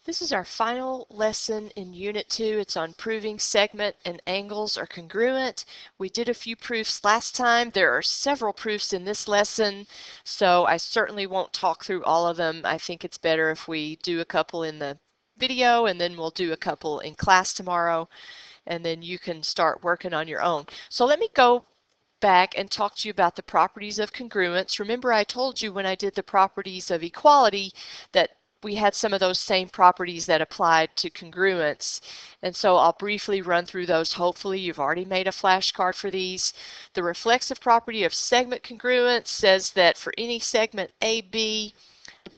This is our final lesson in Unit 2. It's on proving segment and angles are congruent. We did a few proofs last time. There are several proofs in this lesson, so I certainly won't talk through all of them. I think it's better if we do a couple in the video, and then we'll do a couple in class tomorrow, and then you can start working on your own. So let me go back and talk to you about the properties of congruence. Remember, I told you when I did the properties of equality that we had some of those same properties that applied to congruence. And so I'll briefly run through those. Hopefully you've already made a flashcard for these. The reflexive property of segment congruence says that for any segment AB,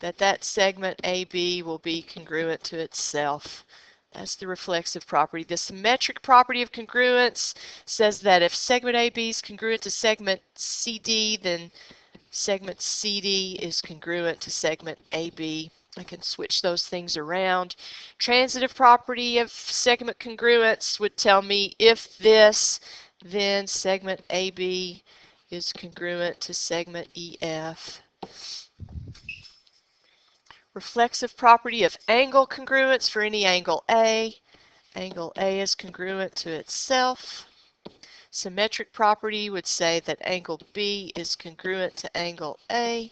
that segment AB will be congruent to itself. That's the reflexive property. The symmetric property of congruence says that if segment AB is congruent to segment CD, then segment CD is congruent to segment AB. I can switch those things around. Transitive property of segment congruence would tell me if this, then segment AB is congruent to segment EF. Reflexive property of angle congruence for any angle A. Angle A is congruent to itself. Symmetric property would say that angle B is congruent to angle A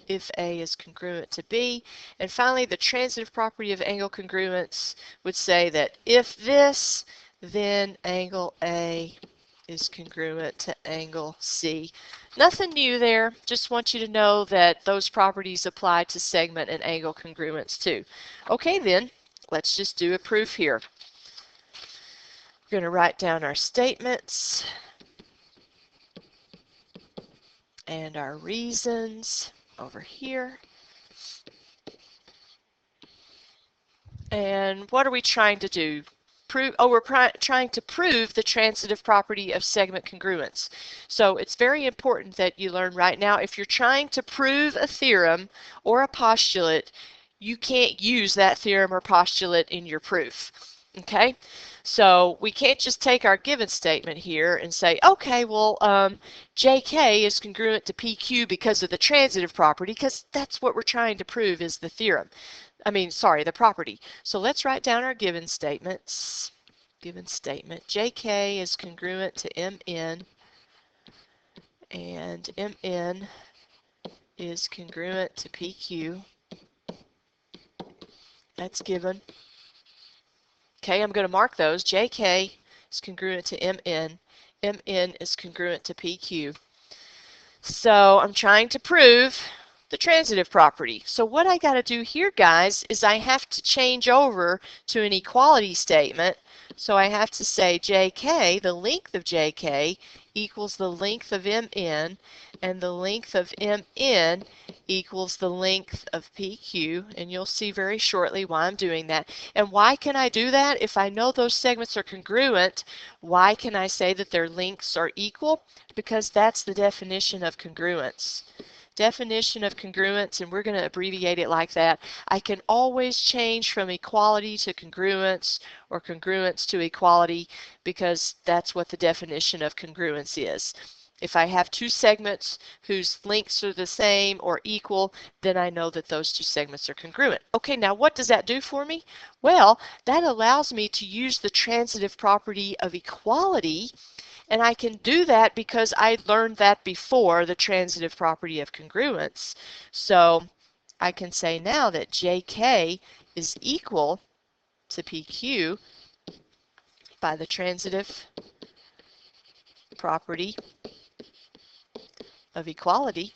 if A is congruent to B. And finally, the transitive property of angle congruence would say that if this, then angle A is congruent to angle C. Nothing new there. Just want you to know that those properties apply to segment and angle congruence too. Okay then, let's just do a proof here. We're going to write down our statements and our reasons over here. And what are we trying to do? We're trying to prove the transitive property of segment congruence. So it's very important that you learn right now, if you're trying to prove a theorem or a postulate, you can't use that theorem or postulate in your proof. Okay? So we can't just take our given statement here and say, okay, well, JK is congruent to PQ because of the transitive property, because that's what we're trying to prove is the theorem. The property. So let's write down our given statements. Given statement, JK is congruent to MN, and MN is congruent to PQ. That's given. Okay, I'm going to mark those. JK is congruent to MN. MN is congruent to PQ. So I'm trying to prove the transitive property. So what I got to do here, guys, is I have to change over to an equality statement. So I have to say JK, the length of JK, equals the length of MN, and the length of MN equals the length of PQ, and you'll see very shortly why I'm doing that. And why can I do that? If I know those segments are congruent, why can I say that their lengths are equal? Because that's the definition of congruence. Definition of congruence, and we're going to abbreviate it like that. I can always change from equality to congruence or congruence to equality because that's what the definition of congruence is. If I have two segments whose lengths are the same or equal, then I know that those two segments are congruent. Okay, now what does that do for me? Well, that allows me to use the transitive property of equality. And I can do that because I learned that before, the transitive property of congruence. So I can say now that JK is equal to PQ by the transitive property of equality.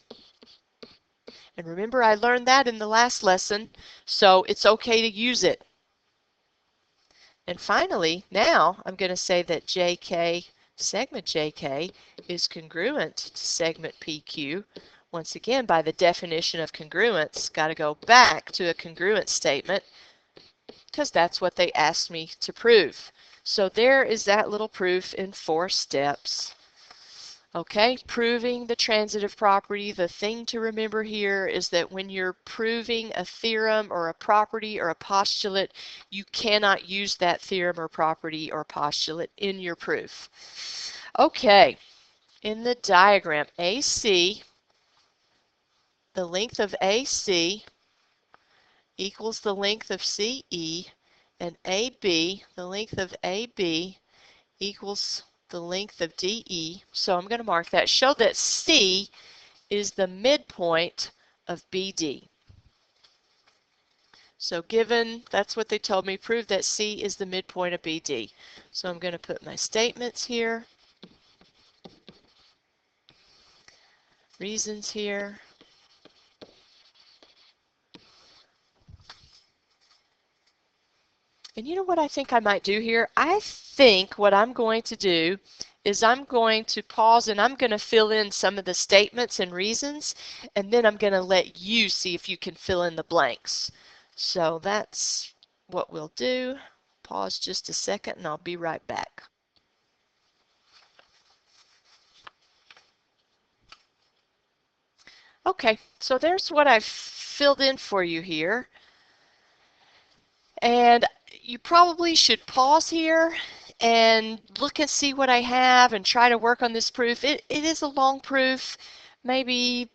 And remember, I learned that in the last lesson, so it's okay to use it. And finally, now I'm going to say that segment JK is congruent to segment PQ. Once again, by the definition of congruence, got to go back to a congruent statement because that's what they asked me to prove. So there is that little proof in 4 steps. Okay, proving the transitive property. The thing to remember here is that when you're proving a theorem or a property or a postulate, you cannot use that theorem or property or postulate in your proof. Okay, in the diagram, AC, the length of AC equals the length of CE, and AB, the length of AB, equals the length of DE. So I'm going to mark that. Show that C is the midpoint of BD. So given, that's what they told me, prove that C is the midpoint of BD. So I'm going to put my statements here, reasons here. And you know what I think I might do here? I think what I'm going to do is I'm going to pause and I'm going to fill in some of the statements and reasons, and then I'm going to let you see if you can fill in the blanks. So that's what we'll do. Pause just a second and I'll be right back. Okay, so there's what I've filled in for you here. And you probably should pause here and look and see what I have and try to work on this proof. It is a long proof, maybe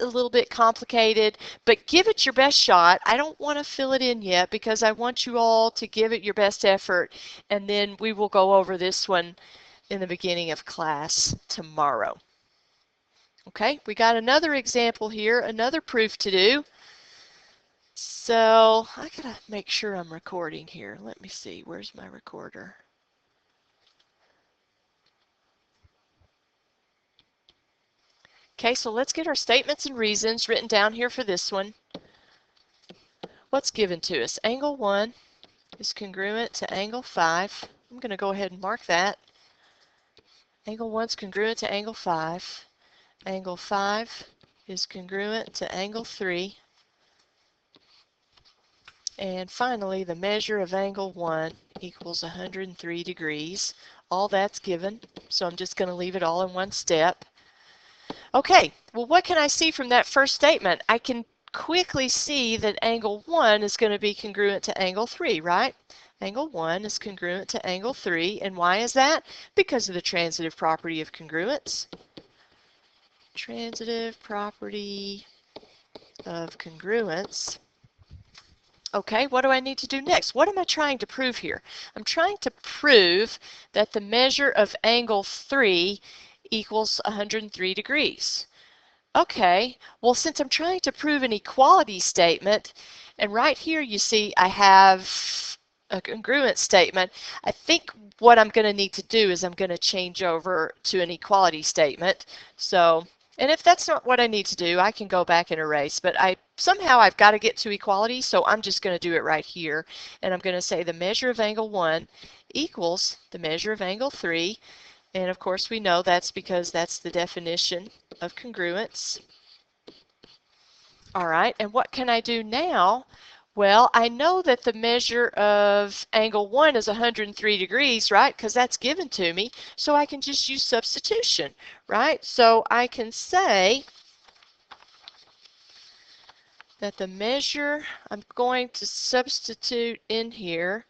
a little bit complicated, but give it your best shot. I don't want to fill it in yet because I want you all to give it your best effort, and then we will go over this one in the beginning of class tomorrow. Okay, we got another example here, another proof to do. So I gotta make sure I'm recording here. Let me see, where's my recorder? Okay, so let's get our statements and reasons written down here for this one. What's given to us? Angle 1 is congruent to angle 5. I'm going to go ahead and mark that. Angle 1 is congruent to angle 5. Angle 5 is congruent to angle 3. And finally, the measure of angle 1 equals 103 degrees. All that's given, so I'm just going to leave it all in one step. Okay, well, what can I see from that first statement? I can quickly see that angle 1 is going to be congruent to angle 3, right? Angle 1 is congruent to angle 3, and why is that? Because of the transitive property of congruence. Transitive property of congruence. Okay, what do I need to do next? What am I trying to prove here? I'm trying to prove that the measure of angle 3 equals 103 degrees. Okay, well, since I'm trying to prove an equality statement, and right here you see I have a congruent statement, I think what I'm going to need to do is I'm going to change over to an equality statement. So, and if that's not what I need to do, I can go back and erase, but somehow I've got to get to equality, so I'm just going to do it right here, and I'm going to say the measure of angle 1 equals the measure of angle 3, and of course we know that's because that's the definition of congruence. All right, and what can I do now? Well, I know that the measure of angle 1 is 103 degrees, right? Because that's given to me, so I can just use substitution, right? So I can say that the measure, I'm going to substitute in here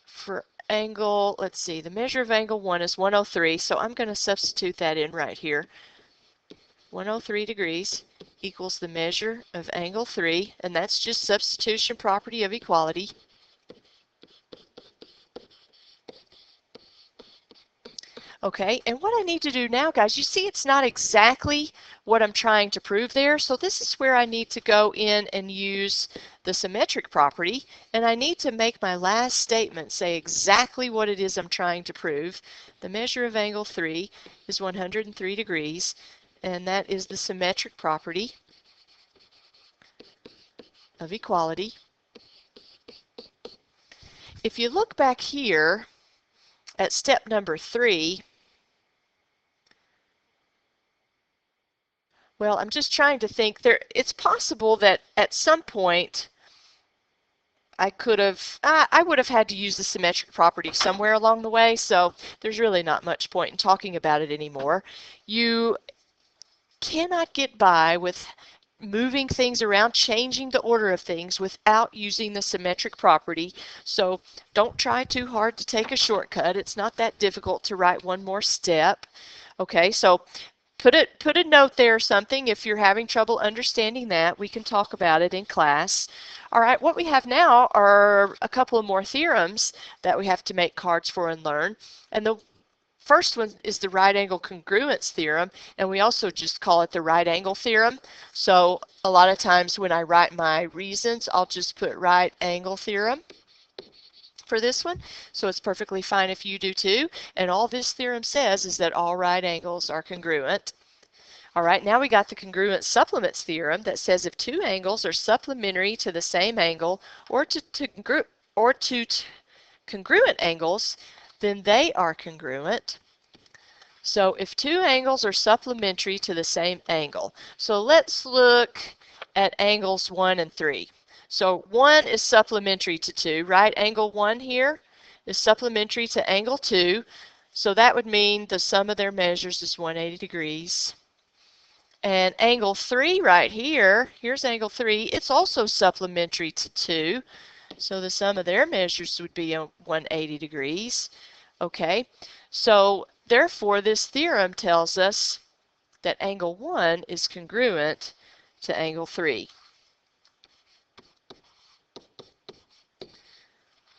for angle, let's see, the measure of angle 1 is 103, so I'm going to substitute that in right here. 103 degrees equals the measure of angle 3, and that's just substitution property of equality. Okay, and what I need to do now, guys, you see it's not exactly what I'm trying to prove there, so this is where I need to go in and use the symmetric property, and I need to make my last statement say exactly what it is I'm trying to prove. The measure of angle 3 is 103 degrees, and that is the symmetric property of equality. If you look back here at step number 3, well, I'm just trying to think there, it's possible that at some point I would have had to use the symmetric property somewhere along the way, so there's really not much point in talking about it anymore. You cannot get by with moving things around, changing the order of things without using the symmetric property. So don't try too hard to take a shortcut. It's not that difficult to write one more step. Okay, so put a note there or something if you're having trouble understanding that. We can talk about it in class. All right, what we have now are a couple of more theorems that we have to make cards for and learn. And the first one is the right angle congruence theorem, and we also just call it the right angle theorem. So a lot of times when I write my reasons, I'll just put right angle theorem for this one. So it's perfectly fine if you do too. And all this theorem says is that all right angles are congruent. All right, now we got the congruent supplements theorem that says if two angles are supplementary to the same angle or to congruent angles, then they are congruent. So if two angles are supplementary to the same angle. So let's look at angles 1 and 3. So 1 is supplementary to 2, right? Angle 1 here is supplementary to angle 2. So that would mean the sum of their measures is 180 degrees. And angle 3 right here, here's angle 3, it's also supplementary to 2. So the sum of their measures would be 180 degrees. Okay, so therefore this theorem tells us that angle 1 is congruent to angle 3.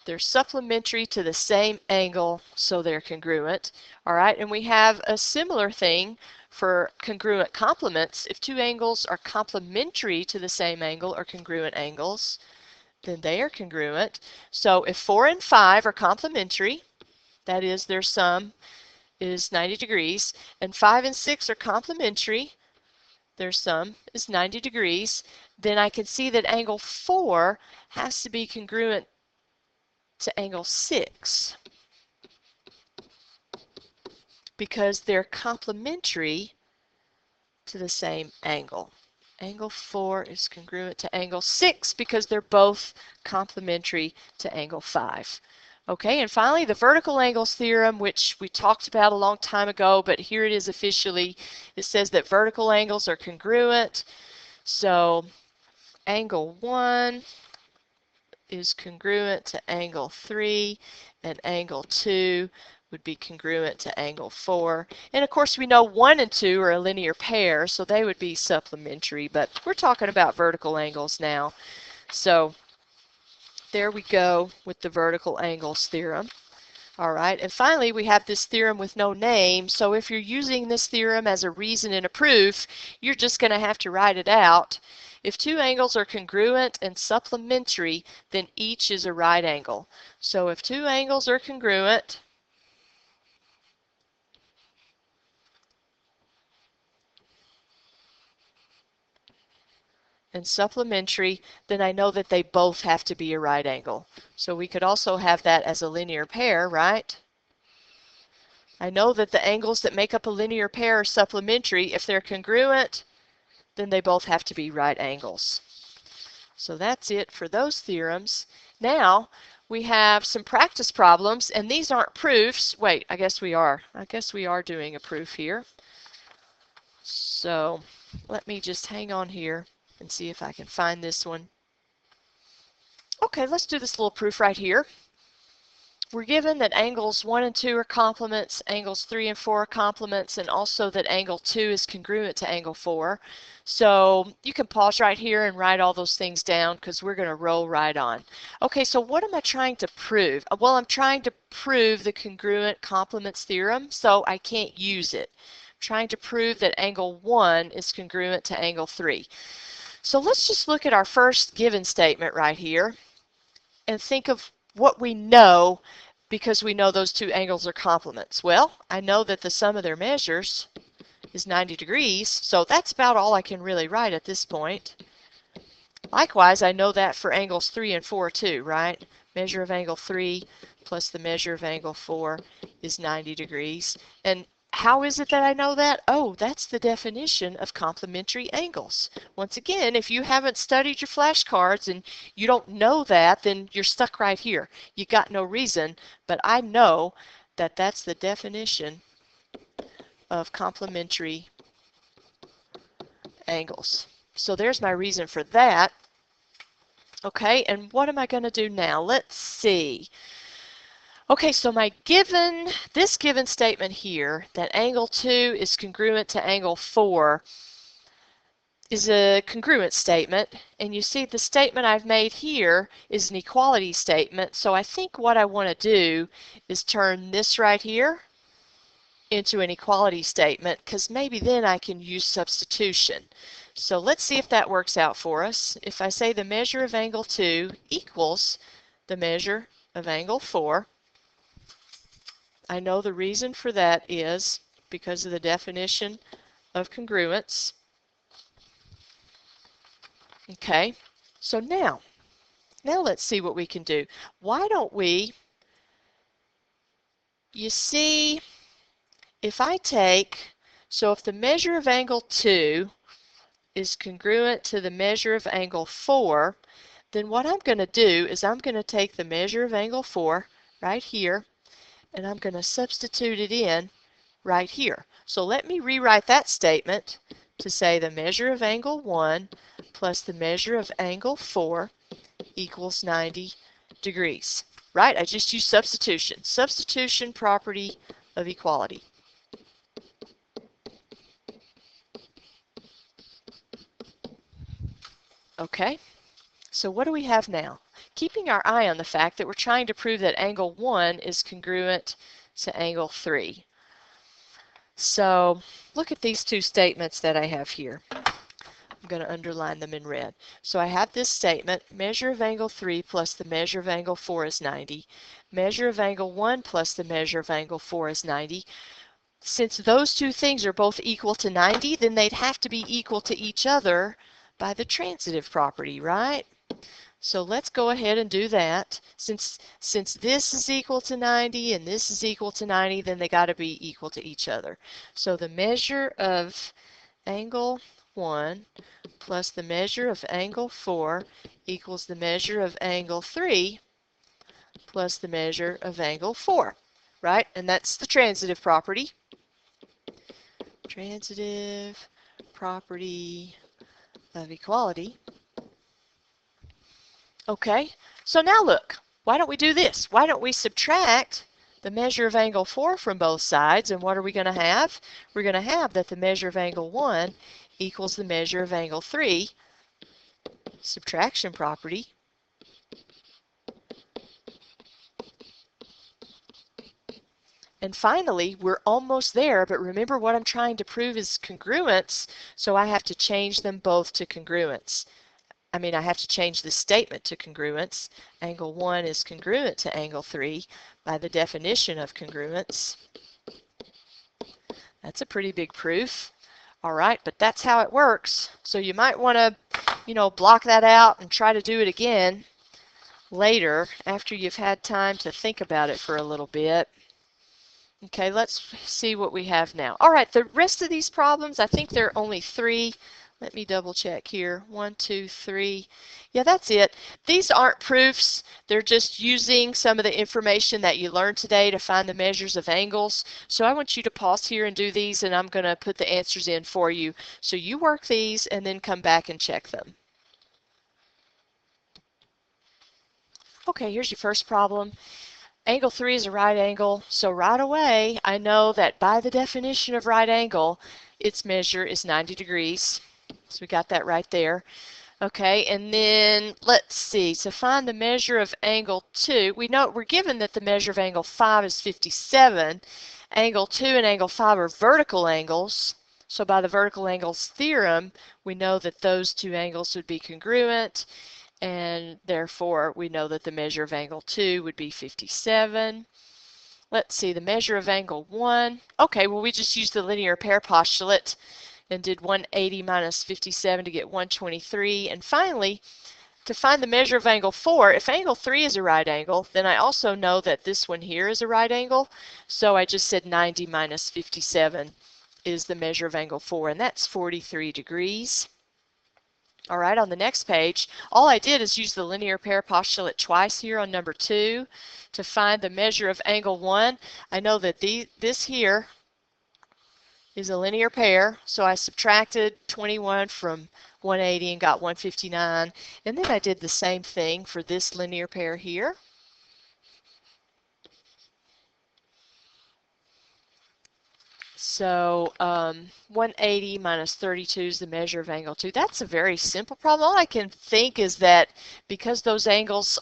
They're supplementary to the same angle, so they're congruent. All right, and we have a similar thing for congruent complements. If two angles are complementary to the same angle or congruent angles, then they are congruent. So if 4 and 5 are complementary, that is their sum is 90 degrees, and 5 and 6 are complementary, their sum is 90 degrees, then I can see that angle 4 has to be congruent to angle 6 because they're complementary to the same angle. Angle 4 is congruent to angle 6 because they're both complementary to angle 5. Okay, and finally the vertical angles theorem, which we talked about a long time ago, but here it is officially. It says that vertical angles are congruent. So angle 1 is congruent to angle 3, and angle 2 would be congruent to angle 4. And of course we know 1 and 2 are a linear pair, so they would be supplementary, but we're talking about vertical angles now. So there we go with the vertical angles theorem. All right, and finally we have this theorem with no name, so if you're using this theorem as a reason in a proof, you're just going to have to write it out. If two angles are congruent and supplementary, then each is a right angle. So if two angles are congruent, and supplementary, then I know that they both have to be a right angle. So we could also have that as a linear pair, right? I know that the angles that make up a linear pair are supplementary. If they're congruent, then they both have to be right angles. So that's it for those theorems. Now we have some practice problems, and these aren't proofs. Wait, I guess we are. I guess we are doing a proof here. So let me just hang on here and see if I can find this one. Okay, let's do this little proof right here. We're given that angles 1 and 2 are complements, angles 3 and 4 are complements, and also that angle 2 is congruent to angle 4. So you can pause right here and write all those things down because we're going to roll right on. Okay, so what am I trying to prove? Well, I'm trying to prove the congruent complements theorem, so I can't use it. I'm trying to prove that angle 1 is congruent to angle 3. So let's just look at our first given statement right here and think of what we know because we know those two angles are complements. Well, I know that the sum of their measures is 90 degrees, so that's about all I can really write at this point. Likewise, I know that for angles 3 and 4 too, right? Measure of angle 3 plus the measure of angle 4 is 90 degrees. And how is it that I know that? Oh, that's the definition of complementary angles. Once again, if you haven't studied your flashcards and you don't know that, then you're stuck right here. You got no reason, but I know that that's the definition of complementary angles. So there's my reason for that. Okay, and what am I going to do now? Let's see. Okay, so this given statement here, that angle 2 is congruent to angle 4, is a congruent statement. And you see the statement I've made here is an equality statement. So I think what I want to do is turn this right here into an equality statement, because maybe then I can use substitution. So let's see if that works out for us. If I say the measure of angle 2 equals the measure of angle 4, I know the reason for that is because of the definition of congruence. Okay, so now let's see what we can do. Why don't we, you see, if I take, so if the measure of angle 2 is congruent to the measure of angle 4, then what I'm going to do is I'm going to take the measure of angle 4 right here, and I'm going to substitute it in right here. So let me rewrite that statement to say the measure of angle 1 plus the measure of angle 4 equals 90 degrees. Right? I just used substitution. Substitution property of equality. Okay, so what do we have now? Keeping our eye on the fact that we're trying to prove that angle 1 is congruent to angle 3. So look at these two statements that I have here. I'm going to underline them in red. So I have this statement, measure of angle 3 plus the measure of angle 4 is 90. Measure of angle 1 plus the measure of angle 4 is 90. Since those two things are both equal to 90, then they'd have to be equal to each other by the transitive property, right? So let's go ahead and do that. Since this is equal to 90 and this is equal to 90, then they got to be equal to each other. So the measure of angle 1 plus the measure of angle 4 equals the measure of angle 3 plus the measure of angle 4, right? And that's the transitive property. Transitive property of equality. Okay, so now look, why don't we do this? Why don't we subtract the measure of angle 4 from both sides, and what are we going to have? We're going to have that the measure of angle 1 equals the measure of angle 3, subtraction property. And finally, we're almost there, but remember what I'm trying to prove is congruence, so I have to change them both to congruence. I have to change the statement to congruence. Angle 1 is congruent to angle 3 by the definition of congruence. That's a pretty big proof. All right, but that's how it works. So you might want to, block that out and try to do it again later after you've had time to think about it for a little bit. Okay, let's see what we have now. All right, the rest of these problems, I think there are only 3. Let me double check here. 1, 2, 3. Yeah, that's it. These aren't proofs. They're just using some of the information that you learned today to find the measures of angles. So I want you to pause here and do these, and I'm going to put the answers in for you. So you work these and then come back and check them. Okay, here's your first problem. Angle 3 is a right angle, so right away I know that by the definition of right angle, its measure is 90 degrees. So we got that right there. Okay, and then let's see, to find the measure of angle 2, we're given that the measure of angle 5 is 57. Angle 2 and angle 5 are vertical angles, so by the vertical angles theorem, we know that those two angles would be congruent, and therefore we know that the measure of angle 2 would be 57. Let's see, the measure of angle 1. Okay, well we just used the linear pair postulate and did 180 minus 57 to get 123. And finally, to find the measure of angle 4, if angle 3 is a right angle, then I also know that this one here is a right angle. So I just said 90 minus 57 is the measure of angle 4, and that's 43 degrees. All right, on the next page, all I did is use the linear pair postulate twice here on number 2 to find the measure of angle 1. I know that this here is a linear pair, so I subtracted 21 from 180 and got 159, and then I did the same thing for this linear pair here. So 180 minus 32 is the measure of angle 2. That's a very simple problem. All I can think is that because those angles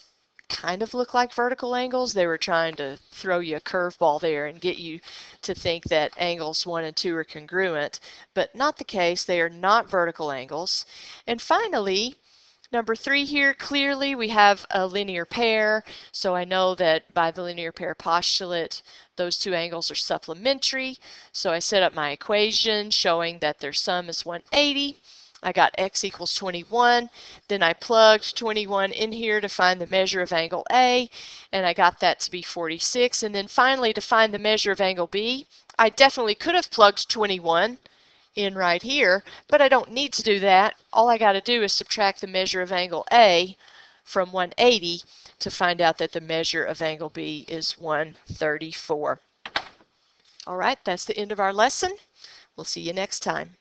kind of look like vertical angles, they were trying to throw you a curveball there and get you to think that angles 1 and 2 are congruent, but not the case. They are not vertical angles. And finally, number 3 here, clearly we have a linear pair, so I know that by the linear pair postulate, those two angles are supplementary. So I set up my equation showing that their sum is 180. I got x equals 21. Then I plugged 21 in here to find the measure of angle A, and I got that to be 46. And then finally, to find the measure of angle B, I definitely could have plugged 21 in right here, but I don't need to do that. All I got to do is subtract the measure of angle A from 180 to find out that the measure of angle B is 134. All right, that's the end of our lesson. We'll see you next time.